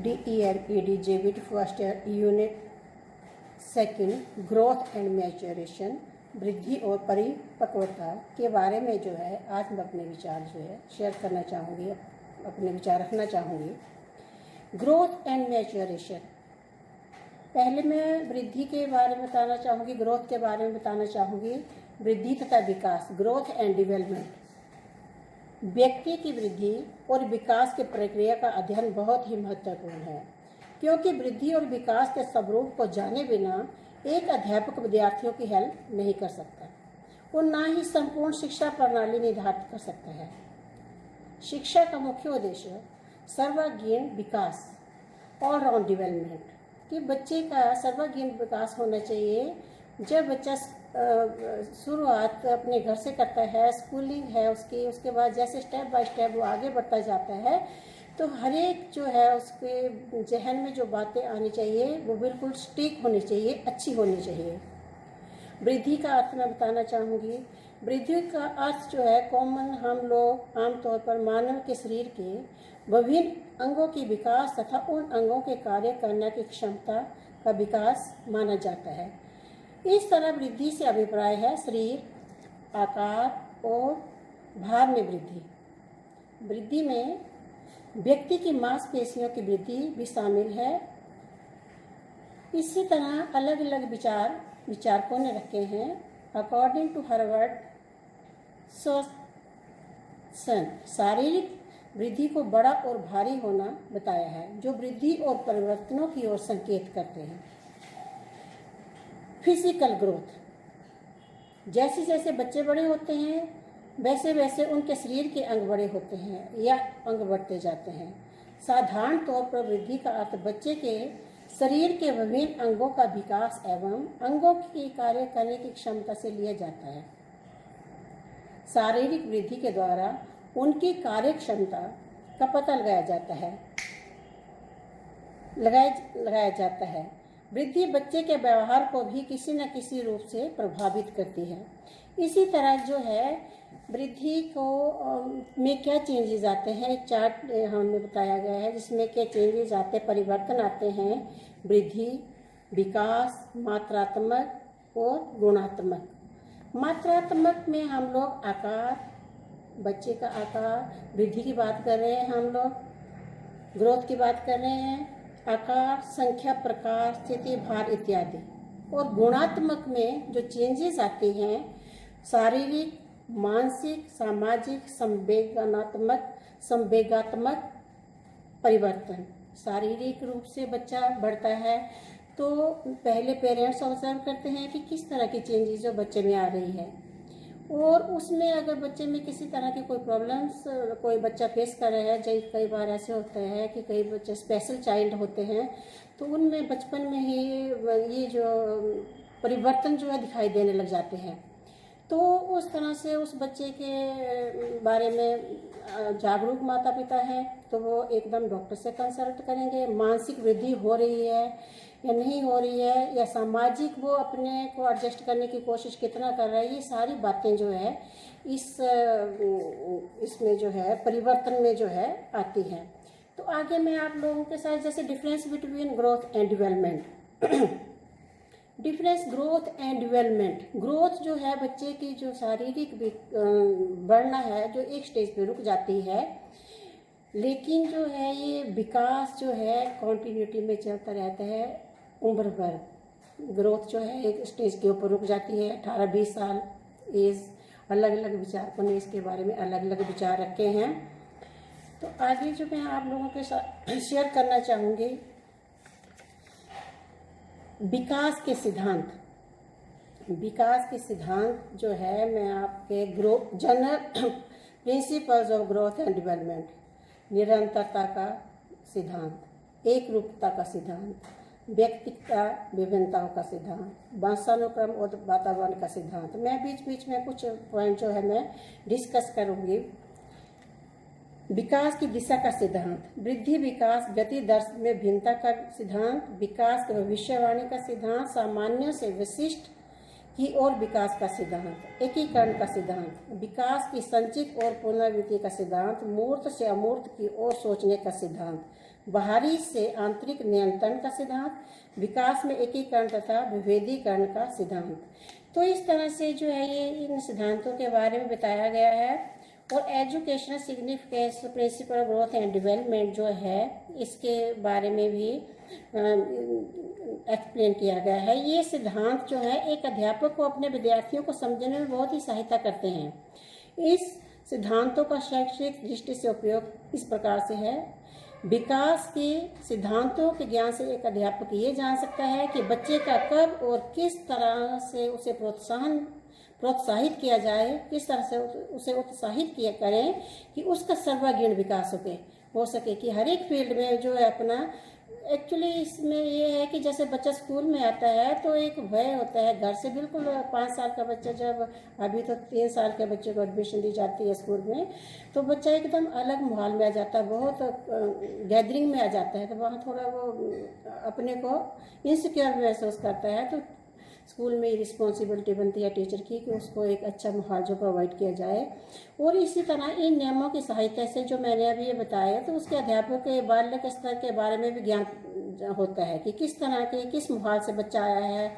DELED JBIT first year unit second growth and maturation, वृद्धि और परिपक्वता के बारे में जो है आज मैं अपने विचार जो है शेयर करना चाहूँगी, अपने विचार रखना चाहूँगी। ग्रोथ एंड मैच्योरेशन, पहले मैं वृद्धि के बारे में बताना चाहूँगी, ग्रोथ के बारे में बताना चाहूँगी। वृद्धि तथा विकास, ग्रोथ एंड डेवलपमेंट, व्यक्ति की वृद्धि और विकास की प्रक्रिया का अध्ययन बहुत ही महत्वपूर्ण है, क्योंकि वृद्धि और विकास के स्वरूप को जाने बिना एक अध्यापक विद्यार्थियों की हेल्प नहीं कर सकता और ना ही संपूर्ण शिक्षा प्रणाली निर्धारित कर सकता है। शिक्षा का मुख्य उद्देश्य सर्वांगीण विकास, ऑलराउंड डेवलपमेंट, कि बच्चे का सर्वांगीण विकास होना चाहिए। जब बच्चा शुरुआत अपने घर से करता है, स्कूलिंग है उसके बाद जैसे स्टेप बाय स्टेप वो आगे बढ़ता जाता है, तो हर एक जो है उसके जहन में जो बातें आनी चाहिए वो बिल्कुल स्टिक होनी चाहिए, अच्छी होनी चाहिए। वृद्धि का अर्थ मैं बताना चाहूँगी। वृद्धि का अर्थ जो है कॉमन, हम लोग आमतौर पर मानव के शरीर के विभिन्न अंगों की विकास तथा उन अंगों के कार्य करने की क्षमता का विकास माना जाता है। इस तरह वृद्धि से अभिप्राय है शरीर, आकार और भार में वृद्धि। वृद्धि में व्यक्ति की मांसपेशियों की वृद्धि भी शामिल है। इसी तरह अलग अलग विचारकों ने रखे हैं। अकॉर्डिंग टू हार्वर्ड सोसन, शारीरिक वृद्धि को बड़ा और भारी होना बताया है, जो वृद्धि और परिवर्तनों की ओर संकेत करते हैं। फिजिकल ग्रोथ, जैसे जैसे बच्चे बड़े होते हैं वैसे वैसे उनके शरीर के अंग बड़े होते हैं या अंग बढ़ते जाते हैं। साधारण तौर पर वृद्धि का अर्थ बच्चे के शरीर के विभिन्न अंगों का विकास एवं अंगों की कार्य करने की क्षमता से लिया जाता है। शारीरिक वृद्धि के द्वारा उनकी कार्य क्षमता का पता लगाया जाता है। वृद्धि बच्चे के व्यवहार को भी किसी न किसी रूप से प्रभावित करती है। इसी तरह जो है वृद्धि को में क्या चेंजेस आते हैं, एक चार्ट हमें बताया गया है जिसमें क्या चेंजेस आते, परिवर्तन आते हैं। वृद्धि, विकास, मात्रात्मक और गुणात्मक। मात्रात्मक में हम लोग आकार, बच्चे का आकार, वृद्धि की बात कर रहे हैं, हम लोग ग्रोथ की बात कर रहे हैं। आकार, संख्या, प्रकार, स्थिति, भार इत्यादि। और गुणात्मक में जो चेंजेस आते हैं शारीरिक, मानसिक, सामाजिक, संवेगात्मक परिवर्तन। शारीरिक रूप से बच्चा बढ़ता है तो पहले पेरेंट्स ऑब्जर्व करते हैं कि किस तरह की चेंजेस जो बच्चे में आ रही है, और उसमें अगर बच्चे में किसी तरह की कोई प्रॉब्लम्स कोई बच्चा फेस कर रहा है, जैसे कई बार ऐसे होता है कि कई बच्चे स्पेशल चाइल्ड होते हैं, तो उनमें बचपन में ही ये जो परिवर्तन जो है दिखाई देने लग जाते हैं। तो उस तरह से उस बच्चे के बारे में जागरूक माता पिता हैं तो वो एकदम डॉक्टर से कंसल्ट करेंगे। मानसिक वृद्धि हो रही है या नहीं हो रही है, या सामाजिक वो अपने को एडजस्ट करने की कोशिश कितना कर रहा है, ये सारी बातें जो है इसमें जो है परिवर्तन में जो है आती हैं। तो आगे मैं आप लोगों के साथ जैसे difference between growth and development. Difference growth and development, growth जो है बच्चे की जो शारीरिक बढ़ना है जो एक स्टेज पे रुक जाती है, लेकिन जो है ये विकास जो है कंटिन्यूटी में चलता रहता है उम्र भर। ग्रोथ जो है एक स्टेज के ऊपर रुक जाती है, 18-20 साल एज। अलग अलग विचारकों ने इसके बारे में अलग अलग विचार रखे हैं। तो आगे जो मैं आप लोगों के साथ शेयर करना चाहूँगी, विकास के सिद्धांत। विकास के सिद्धांत जो है मैं आपके growth general principles of growth and development, निरंतरता का सिद्धांत, एक रूपता का सिद्धांत, व्यक्तिगता विभिन्नताओं का सिद्धांत, वंशानुक्रम और वातावरण का सिद्धांत। मैं बीच बीच में कुछ पॉइंट जो है मैं डिस्कस करूँगी। विकास की दिशा का सिद्धांत, वृद्धि, विकास, गति, दर में भिन्नता का सिद्धांत, विकास की भविष्यवाणी का सिद्धांत, सामान्य से विशिष्ट की ओर विकास का सिद्धांत, एकीकरण का सिद्धांत, विकास की संचित और पुनरावृत्ति का सिद्धांत, मूर्त से अमूर्त की ओर सोचने का सिद्धांत, बाहरी से आंतरिक नियंत्रण का सिद्धांत, विकास में एकीकरण तथा विभेदीकरण का सिद्धांत। तो इस तरह से जो है ये इन सिद्धांतों के बारे में बताया गया है। और educational significance principle growth and development जो है इसके बारे में भी एक्सप्लेन किया गया है। ये सिद्धांत जो है एक अध्यापक को अपने विद्यार्थियों को समझने में बहुत ही सहायता करते हैं। इस सिद्धांतों का शैक्षिक दृष्टि से उपयोग इस प्रकार से है। विकास के सिद्धांतों के ज्ञान से एक अध्यापक ये जान सकता है कि बच्चे का कब और किस तरह से उसे प्रोत्साहित किया जाए, किस तरह से उसे उत्साहित किया करें कि उसका सर्वांगीण विकास हो सके कि हर एक फील्ड में जो है अपना। एक्चुअली इसमें ये है कि जैसे बच्चा स्कूल में आता है तो एक भय होता है घर से, बिल्कुल 5 साल का बच्चा, जब अभी तो 3 साल के बच्चे को एडमिशन दी जाती है स्कूल में, तो बच्चा एकदम अलग माहौल में आ जाता है, बहुत गैदरिंग में आ जाता है, तो वहाँ थोड़ा वो अपने को इनसिक्योर महसूस करता है। तो स्कूल में रिस्पॉन्सिबिलिटी बनती है टीचर की कि उसको एक अच्छा माहौल जो प्रोवाइड किया जाए। और इसी तरह इन नियमों की सहायता से जो मैंने अभी ये बताया, तो उसके अध्यापक के बाल्य स्तर के बारे में भी ज्ञान होता है कि किस तरह के, किस माहौल से बच्चा आया है,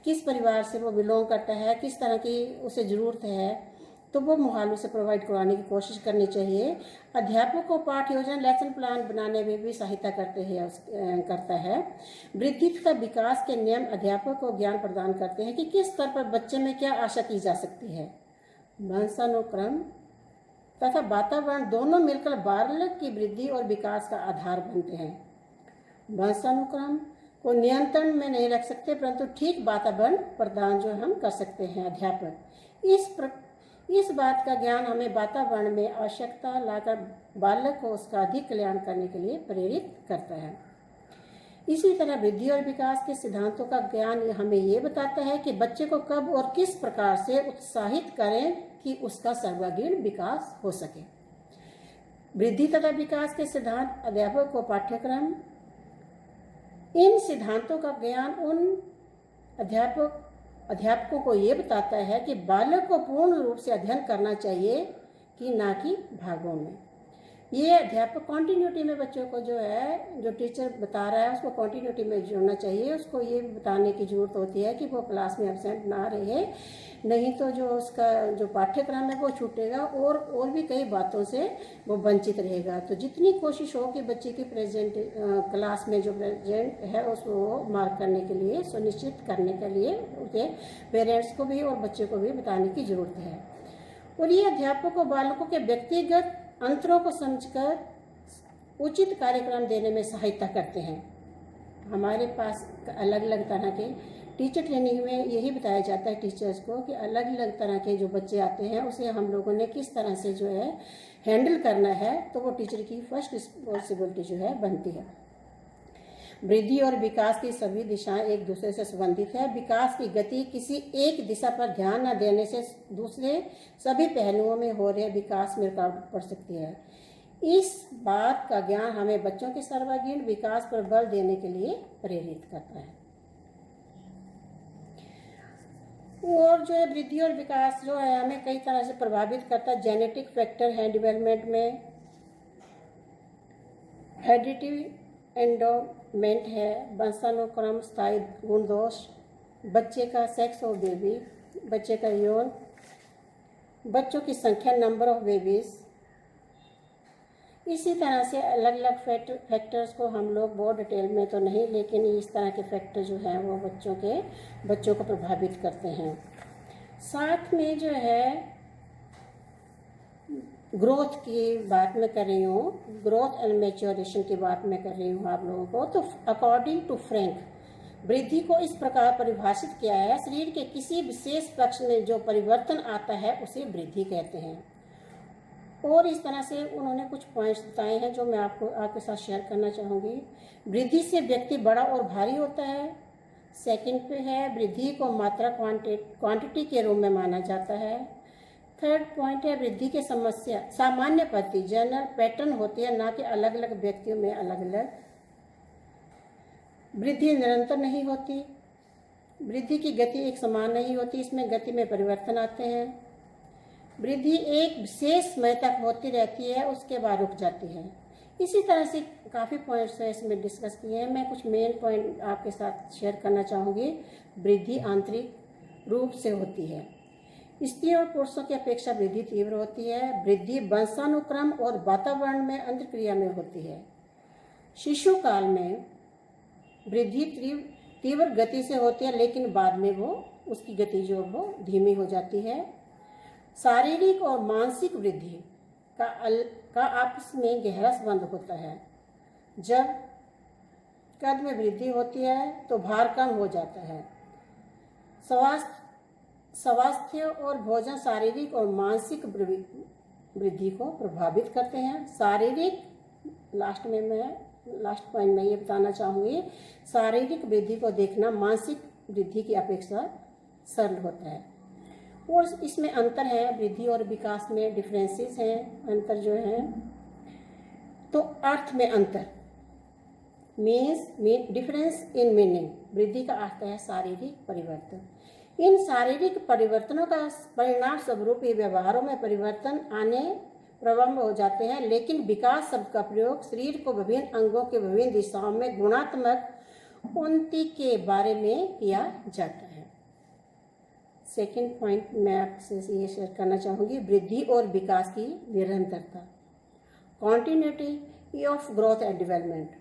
किस परिवार से वो बिलोंग करता है, किस तरह की उसे ज़रूरत है, तो वो माहौल उसे प्रोवाइड करवाने की कोशिश करनी चाहिए। अध्यापक को पाठ योजना, लेसन प्लान बनाने में भी सहायता करता है। वृद्धि तथा विकास के नियम अध्यापक को ज्ञान प्रदान करते हैं कि किस स्तर पर बच्चे में क्या आशा की जा सकती है। वंशानुक्रम तथा वातावरण दोनों मिलकर बालक की वृद्धि और विकास का आधार बनते हैं। वंशानुक्रम को नियंत्रण में नहीं रख सकते, परंतु ठीक वातावरण प्रदान जो हम कर सकते हैं अध्यापक। इस बात का ज्ञान हमें वातावरण में आवश्यकता लाकर बालक को उसका अधिक कल्याण करने के लिए प्रेरित करता है। इसी तरह वृद्धि और विकास के सिद्धांतों का ज्ञान हमें ये बताता है कि बच्चे को कब और किस प्रकार से उत्साहित करें कि उसका सर्वांगीण विकास हो सके। वृद्धि तथा विकास के सिद्धांत अध्यापक को पाठ्यक्रम, इन सिद्धांतों का ज्ञान उन अध्यापकों को ये बताता है कि बालक को पूर्ण रूप से अध्ययन करना चाहिए कि ना कि भागों में। ये अध्यापक कॉन्टिन्यूटी में बच्चों को जो है, जो टीचर बता रहा है उसको कॉन्टिन्यूटी में जोड़ना चाहिए। उसको ये बताने की ज़रूरत होती है कि वो क्लास में एब्सेंट ना रहे, नहीं तो जो उसका जो पाठ्यक्रम है वो छूटेगा और भी कई बातों से वो वंचित रहेगा। तो जितनी कोशिश हो कि बच्चे की क्लास में जो प्रेजेंट है उसको मार्क करने के लिए, सुनिश्चित करने के लिए उसके पेरेंट्स को भी और बच्चे को भी बताने की ज़रूरत है। और ये अध्यापक को बालकों के व्यक्तिगत अंतरों को समझकर उचित कार्यक्रम देने में सहायता करते हैं। हमारे पास अलग अलग तरह के टीचर ट्रेनिंग में यही बताया जाता है टीचर्स को कि अलग अलग तरह के जो बच्चे आते हैं उसे हम लोगों ने किस तरह से जो है हैंडल करना है, तो वो टीचर की फर्स्ट रिस्पॉन्सिबिलिटी जो है बनती है। वृद्धि और विकास की सभी दिशाएं एक दूसरे से संबंधित है। विकास की गति किसी एक दिशा पर ध्यान न देने से दूसरे सभी पहलुओं में हो रहे विकास में रुकावट पड़ सकती है। इस बात का ज्ञान हमें बच्चों के सर्वांगीण विकास पर बल देने के लिए प्रेरित करता है। और जो है वृद्धि और विकास जो है हमें कई तरह से प्रभावित करता है। जेनेटिक फैक्टर है डेवलपमेंट में, हेरिडिटी एंडोमेंट है, वंशानुक्रम, स्थायी गुण दोष, बच्चे का सेक्स ऑफ बेबी, बच्चे का यौन, बच्चों की संख्या, नंबर ऑफ बेबीज। इसी तरह से अलग अलग फैक्टर्स को हम लोग बहुत डिटेल में तो नहीं, लेकिन इस तरह के फैक्टर जो हैं वो बच्चों को प्रभावित करते हैं। साथ में जो है ग्रोथ की बात मैं कर रही हूँ, ग्रोथ एंड मैच्योरेशन की बात मैं कर रही हूँ आप लोगों को। तो अकॉर्डिंग टू फ्रैंक, वृद्धि को इस प्रकार परिभाषित किया है, शरीर के किसी विशेष पक्ष में जो परिवर्तन आता है उसे वृद्धि कहते हैं। और इस तरह से उन्होंने कुछ पॉइंट्स बताए हैं जो मैं आपके साथ शेयर करना चाहूँगी। वृद्धि से व्यक्ति बड़ा और भारी होता है। सेकंड पे है वृद्धि को मात्रा क्वांटिटी के रूप में माना जाता है। थर्ड पॉइंट है वृद्धि की समस्या सामान्य पद्धति जनरल पैटर्न होती है, ना कि अलग अलग व्यक्तियों में अलग अलग। वृद्धि निरंतर नहीं होती, वृद्धि की गति एक समान नहीं होती, इसमें गति में परिवर्तन आते हैं। वृद्धि एक विशेष समय तक होती रहती है, उसके बाद रुक जाती है। इसी तरह से काफ़ी पॉइंट्स है इसमें डिस्कस किए हैं। मैं कुछ मेन पॉइंट आपके साथ शेयर करना चाहूँगी। वृद्धि आंतरिक रूप से होती है। स्त्री और पुरुषों की अपेक्षा वृद्धि तीव्र होती है। वृद्धि वंशानुक्रम और वातावरण में अंतर्क्रिया में होती है। शिशु काल में वृद्धि तीव्र गति से होती है, लेकिन बाद में वो उसकी गति जो वो धीमी हो जाती है। शारीरिक और मानसिक वृद्धि का आपस में गहरा संबंध होता है। जब कद में वृद्धि होती है तो भार कम हो जाता है। स्वास्थ्य और भोजन शारीरिक और मानसिक वृद्धि को प्रभावित करते हैं। शारीरिक लास्ट पॉइंट में ये बताना चाहूँगी, शारीरिक वृद्धि को देखना मानसिक वृद्धि की अपेक्षा सरल होता है। और इसमें अंतर है, वृद्धि और विकास में डिफरेंसेस हैं, अंतर जो है। तो अर्थ में अंतर मीन्स डिफरेंस इन मीनिंग। वृद्धि का अर्थ है शारीरिक परिवर्तन। इन शारीरिक परिवर्तनों का परिणाम स्वरूप ये व्यवहारों में परिवर्तन आने प्रारंभ हो जाते हैं। लेकिन विकास शब्द का प्रयोग शरीर को विभिन्न अंगों के विभिन्न दिशाओं में गुणात्मक उन्नति के बारे में किया जाता है। सेकंड पॉइंट मैं आपसे ये शेयर करना चाहूँगी, वृद्धि और विकास की निरंतरता, continuity of growth and development.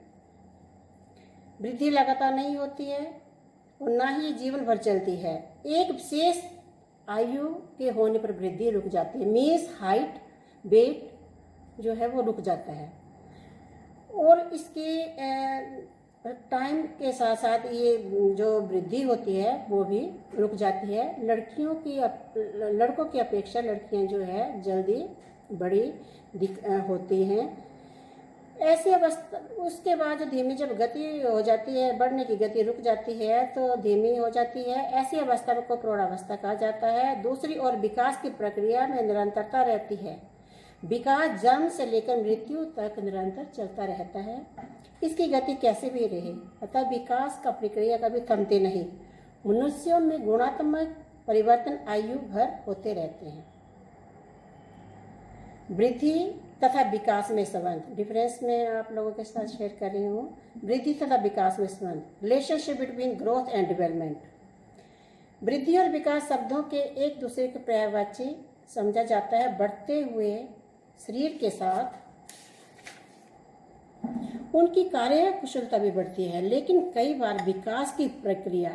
वृद्धि लगातार नहीं होती है और ना ही जीवन भर चलती है। एक विशेष आयु के होने पर वृद्धि रुक जाती है, मीन्स हाइट वेट जो है वो रुक जाता है। और इसके टाइम के साथ साथ ये जो वृद्धि होती है वो भी रुक जाती है। लड़कों की अपेक्षा लड़कियां जो है जल्दी बड़ी होती हैं। ऐसी अवस्था उसके बाद जो धीमी जब गति हो जाती है, बढ़ने की गति रुक जाती है तो धीमी हो जाती है। ऐसी अवस्था को प्रौढ़ावस्था कहा जाता है। दूसरी ओर विकास की प्रक्रिया में निरंतरता रहती है। विकास जन्म से लेकर मृत्यु तक निरंतर चलता रहता है, इसकी गति कैसे भी रहे। अतः विकास का प्रक्रिया कभी थमते नहीं। मनुष्यों में गुणात्मक परिवर्तन आयु भर होते रहते हैं। वृद्धि तथा विकास में संबंध, डिफरेंस में आप लोगों के साथ शेयर कर रही हूँ। वृद्धि तथा विकास में संबंध, relationship between growth and development. वृद्धि और विकास शब्दों के एक दूसरे के पर्यायवाची समझा जाता है। बढ़ते हुए शरीर के साथ उनकी कार्य कुशलता भी बढ़ती है, लेकिन कई बार विकास की प्रक्रिया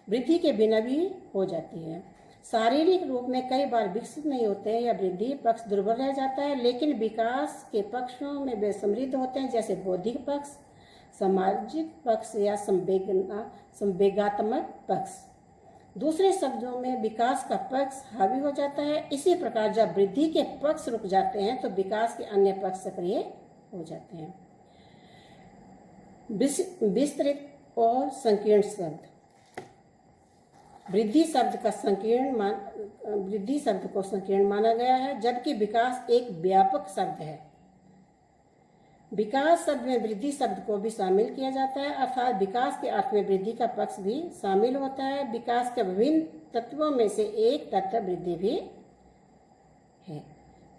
वृद्धि के बिना भी हो जाती है। शारीरिक रूप में कई बार विकसित नहीं होते हैं या वृद्धि पक्ष दुर्बल रह जाता है, लेकिन विकास के पक्षों में वे समृद्ध होते हैं, जैसे बौद्धिक पक्ष, सामाजिक पक्ष या संवेगात्मक पक्ष। दूसरे शब्दों में विकास का पक्ष हावी हो जाता है। इसी प्रकार जब वृद्धि के पक्ष रुक जाते हैं तो विकास के अन्य पक्ष सक्रिय हो जाते हैं। विस्तृत और संकीर्ण शब्द, वृद्धि शब्द को संकीर्ण माना गया है, जबकि विकास एक व्यापक शब्द है। विकास शब्द में वृद्धि शब्द को भी शामिल किया जाता है, अर्थात विकास के अर्थ में वृद्धि का पक्ष भी शामिल होता है। विकास के विभिन्न तत्वों में से एक तत्व वृद्धि भी है।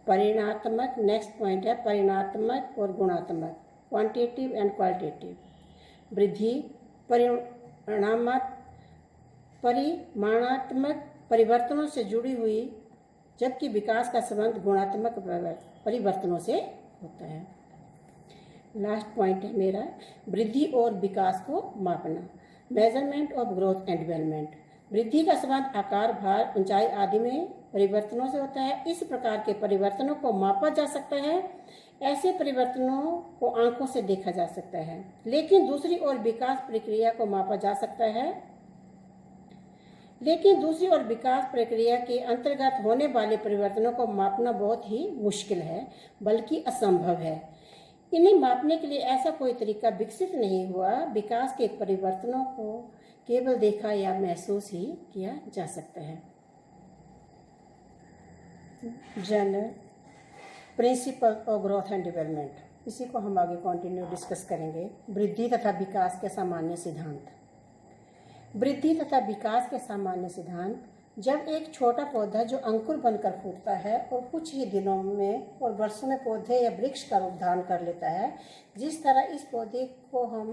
परिणात्मक, नेक्स्ट पॉइंट है परिणात्मक और गुणात्मक, क्वांटिटेटिव एंड क्वालिटेटिव। वृद्धि परिमाणात्मक परिवर्तनों से जुड़ी हुई, जबकि विकास का संबंध गुणात्मक परिवर्तनों से होता है। लास्ट पॉइंट है मेरा, वृद्धि और विकास को मापना, measurement of growth and development. वृद्धि का संबंध आकार, भार, ऊंचाई आदि में परिवर्तनों से होता है। इस प्रकार के परिवर्तनों को मापा जा सकता है। ऐसे परिवर्तनों को आंखों से देखा जा सकता है, लेकिन दूसरी ओर विकास प्रक्रिया को मापा जा सकता है। लेकिन दूसरी ओर विकास प्रक्रिया के अंतर्गत होने वाले परिवर्तनों को मापना बहुत ही मुश्किल है, बल्कि असंभव है। इन्हें मापने के लिए ऐसा कोई तरीका विकसित नहीं हुआ। विकास के परिवर्तनों को केवल देखा या महसूस ही किया जा सकता है। General principle of growth and development, इसी को हम आगे कंटिन्यू डिस्कस करेंगे। वृद्धि तथा विकास के सामान्य सिद्धांत। वृद्धि तथा विकास के सामान्य सिद्धांत जब एक छोटा पौधा जो अंकुर बनकर फूटता है और कुछ ही दिनों में और वर्षों में पौधे या वृक्ष का रूप धारण कर लेता है, जिस तरह इस पौधे को हम